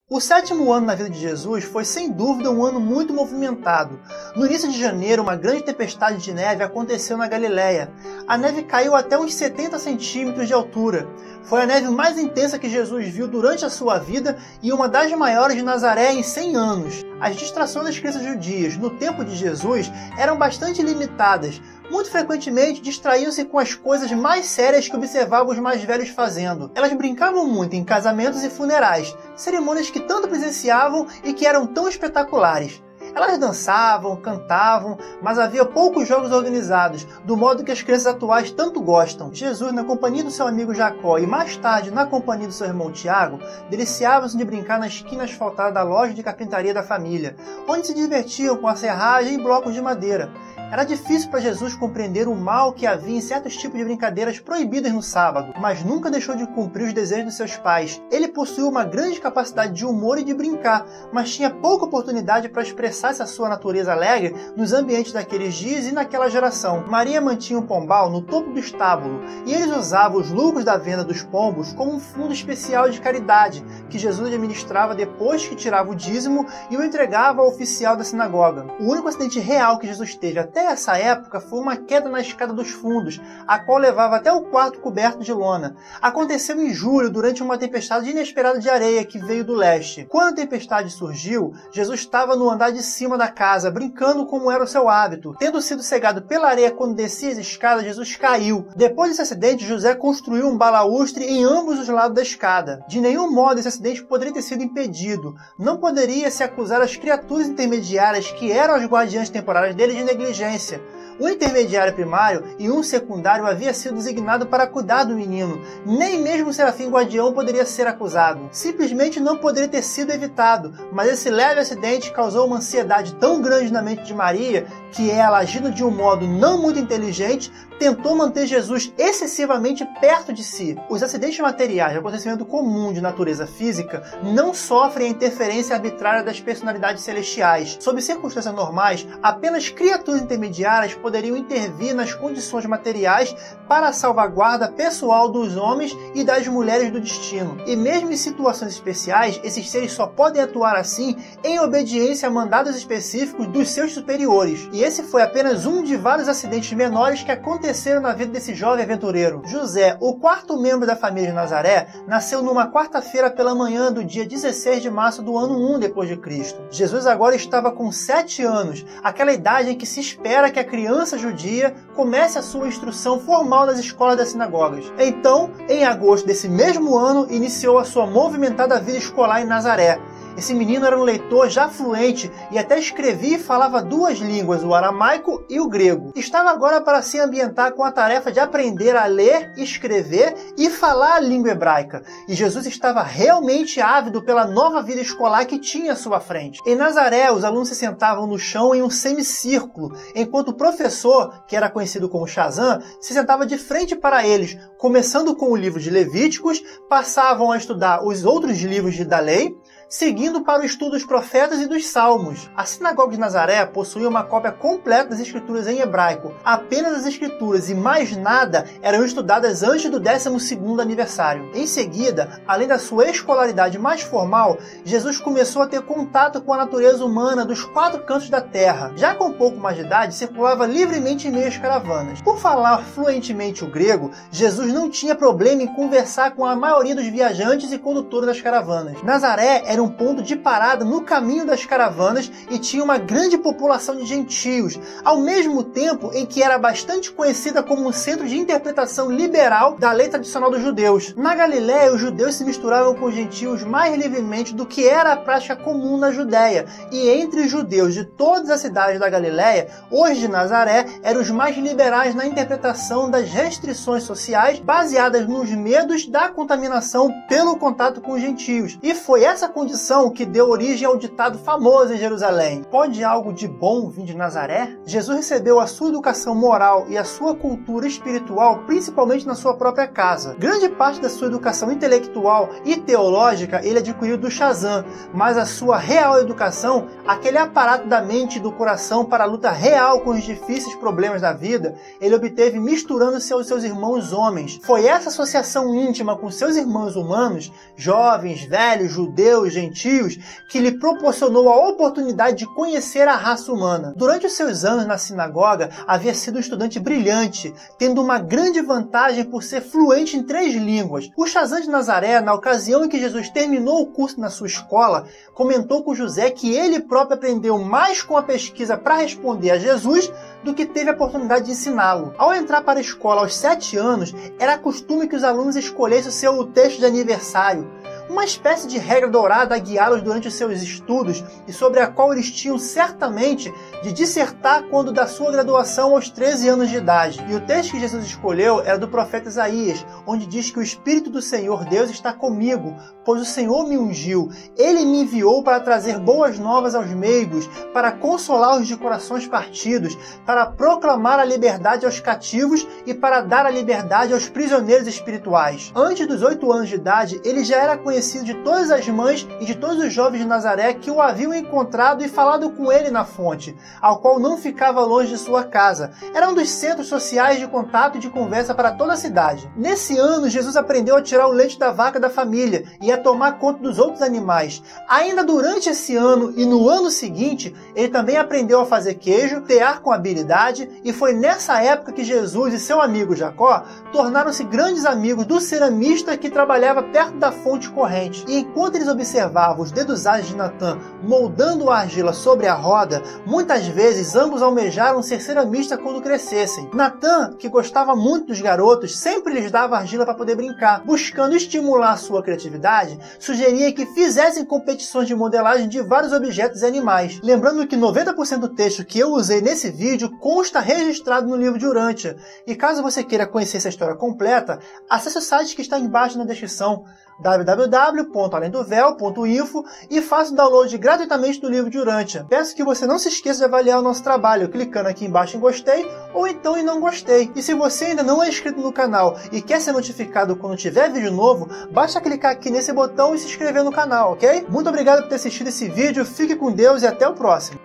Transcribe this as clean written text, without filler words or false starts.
O 7º ano na vida de Jesus foi sem dúvida um ano muito movimentado. No início de janeiro, uma grande tempestade de neve aconteceu na Galileia. A neve caiu até uns 70 centímetros de altura. Foi a neve mais intensa que Jesus viu durante a sua vida e uma das maiores de Nazaré em 100 anos. As distrações das crianças judias no tempo de Jesus eram bastante limitadas. Muito frequentemente distraíam-se com as coisas mais sérias que observavam os mais velhos fazendo. Elas brincavam muito em casamentos e funerais, cerimônias que tanto presenciavam e que eram tão espetaculares. Elas dançavam, cantavam, mas havia poucos jogos organizados, do modo que as crianças atuais tanto gostam. Jesus, na companhia do seu amigo Jacó e mais tarde na companhia do seu irmão Tiago, deliciavam-se de brincar na esquina asfaltada da loja de carpintaria da família, onde se divertiam com a serragem e blocos de madeira. Era difícil para Jesus compreender o mal que havia em certos tipos de brincadeiras proibidas no sábado, mas nunca deixou de cumprir os desejos dos seus pais. Ele possuía uma grande capacidade de humor e de brincar, mas tinha pouca oportunidade para expressar essa sua natureza alegre nos ambientes daqueles dias e naquela geração. Maria mantinha um pombal no topo do estábulo, e eles usavam os lucros da venda dos pombos como um fundo especial de caridade, que Jesus administrava depois que tirava o dízimo e o entregava ao oficial da sinagoga. O único acidente real que Jesus teve até essa época foi uma queda na escada dos fundos, a qual levava até o quarto coberto de lona. Aconteceu em julho, durante uma tempestade inesperada de areia que veio do leste. Quando a tempestade surgiu, Jesus estava no andar de cima da casa, brincando como era o seu hábito. Tendo sido cegado pela areia quando descia as escadas, Jesus caiu. Depois desse acidente, José construiu um balaústre em ambos os lados da escada. De nenhum modo esse acidente poderia ter sido impedido. Não poderia se acusar as criaturas intermediárias, que eram as guardiãs temporárias dele, de negligência. Um intermediário primário e um secundário havia sido designado para cuidar do menino. Nem mesmo o serafim guardião poderia ser acusado. Simplesmente não poderia ter sido evitado, mas esse leve acidente causou uma ansiedade tão grande na mente de Maria que ela, agindo de um modo não muito inteligente, tentou manter Jesus excessivamente perto de si. Os acidentes materiais, acontecimento comum de natureza física, não sofrem a interferência arbitrária das personalidades celestiais. Sob circunstâncias normais, apenas criaturas intermediárias poderiam intervir nas condições materiais para a salvaguarda pessoal dos homens e das mulheres do destino. E mesmo em situações especiais, esses seres só podem atuar assim em obediência a mandados específicos dos seus superiores. E esse foi apenas um de vários acidentes menores que aconteceram na vida desse jovem aventureiro. José, o quarto membro da família de Nazaré, nasceu numa quarta-feira pela manhã do dia 16 de março do ano 1 depois de Cristo. Jesus agora estava com 7 anos, aquela idade em que se espera que a criança judia comece a sua instrução formal nas escolas das sinagogas. Então, em agosto desse mesmo ano, iniciou a sua movimentada vida escolar em Nazaré. Esse menino era um leitor já fluente e até escrevia e falava 2 línguas, o aramaico e o grego. Estava agora para se ambientar com a tarefa de aprender a ler, escrever e falar a língua hebraica. E Jesus estava realmente ávido pela nova vida escolar que tinha à sua frente. Em Nazaré, os alunos se sentavam no chão em um semicírculo, enquanto o professor, que era conhecido como Shazam, se sentava de frente para eles, começando com o livro de Levíticos, passavam a estudar os outros livros da lei, seguindo para o estudo dos profetas e dos salmos. A sinagoga de Nazaré possuía uma cópia completa das escrituras em hebraico. Apenas as escrituras e mais nada eram estudadas antes do 12º aniversário. Em seguida, além da sua escolaridade mais formal, Jesus começou a ter contato com a natureza humana dos 4 cantos da terra. Já com um pouco mais de idade, circulava livremente em meio às caravanas. Por falar fluentemente o grego, Jesus não tinha problema em conversar com a maioria dos viajantes e condutores das caravanas. Nazaré era um ponto de parada no caminho das caravanas e tinha uma grande população de gentios, ao mesmo tempo em que era bastante conhecida como um centro de interpretação liberal da lei tradicional dos judeus. Na Galiléia, os judeus se misturavam com os gentios mais livremente do que era a prática comum na Judéia, e entre os judeus de todas as cidades da Galiléia, os de Nazaré eram os mais liberais na interpretação das restrições sociais baseadas nos medos da contaminação pelo contato com os gentios. E foi essa condição que deu origem ao ditado famoso em Jerusalém: pode algo de bom vir de Nazaré? Jesus recebeu a sua educação moral e a sua cultura espiritual principalmente na sua própria casa. Grande parte da sua educação intelectual e teológica ele adquiriu do Shazam, mas a sua real educação, aquele aparato da mente e do coração para a luta real com os difíceis problemas da vida, ele obteve misturando-se aos seus irmãos homens. Foi essa associação íntima com seus irmãos humanos, jovens, velhos, judeus, gentios que lhe proporcionou a oportunidade de conhecer a raça humana. Durante os seus anos na sinagoga, havia sido um estudante brilhante, tendo uma grande vantagem por ser fluente em 3 línguas. O Chazan de Nazaré, na ocasião em que Jesus terminou o curso na sua escola, comentou com José que ele próprio aprendeu mais com a pesquisa para responder a Jesus do que teve a oportunidade de ensiná-lo. Ao entrar para a escola aos 7 anos, era costume que os alunos escolhessem o seu texto de aniversário, uma espécie de regra dourada a guiá-los durante os seus estudos e sobre a qual eles tinham certamente de dissertar quando da sua graduação aos 13 anos de idade. E o texto que Jesus escolheu era do profeta Isaías, onde diz que o Espírito do Senhor Deus está comigo, pois o Senhor me ungiu. Ele me enviou para trazer boas novas aos meigos, para consolar os de corações partidos, para proclamar a liberdade aos cativos e para dar a liberdade aos prisioneiros espirituais. Antes dos 8 anos de idade, ele já era conhecido de todas as mães e de todos os jovens de Nazaré que o haviam encontrado e falado com ele na fonte, ao qual não ficava longe de sua casa. Era um dos centros sociais de contato e de conversa para toda a cidade. Nesse ano, Jesus aprendeu a tirar o leite da vaca da família e a tomar conta dos outros animais. Ainda durante esse ano e no ano seguinte, ele também aprendeu a fazer queijo, tear com habilidade, e foi nessa época que Jesus e seu amigo Jacó tornaram-se grandes amigos do ceramista que trabalhava perto da fonte corrente. E enquanto eles observavam os dedos ágeis de Natã moldando a argila sobre a roda, muitas vezes ambos almejaram ser ceramistas quando crescessem. Natã, que gostava muito dos garotos, sempre lhes dava argila para poder brincar. Buscando estimular a sua criatividade, sugeria que fizessem competições de modelagem de vários objetos e animais. Lembrando que 90% do texto que eu usei nesse vídeo consta registrado no livro de Urântia. E caso você queira conhecer essa história completa, acesse o site que está embaixo na descrição, www.alemdovéu.info, e faça o download gratuitamente do livro de Urântia. Peço que você não se esqueça de avaliar o nosso trabalho clicando aqui embaixo em gostei ou então em não gostei. E se você ainda não é inscrito no canal e quer ser notificado quando tiver vídeo novo, basta clicar aqui nesse botão e se inscrever no canal, ok? Muito obrigado por ter assistido esse vídeo, fique com Deus e até o próximo.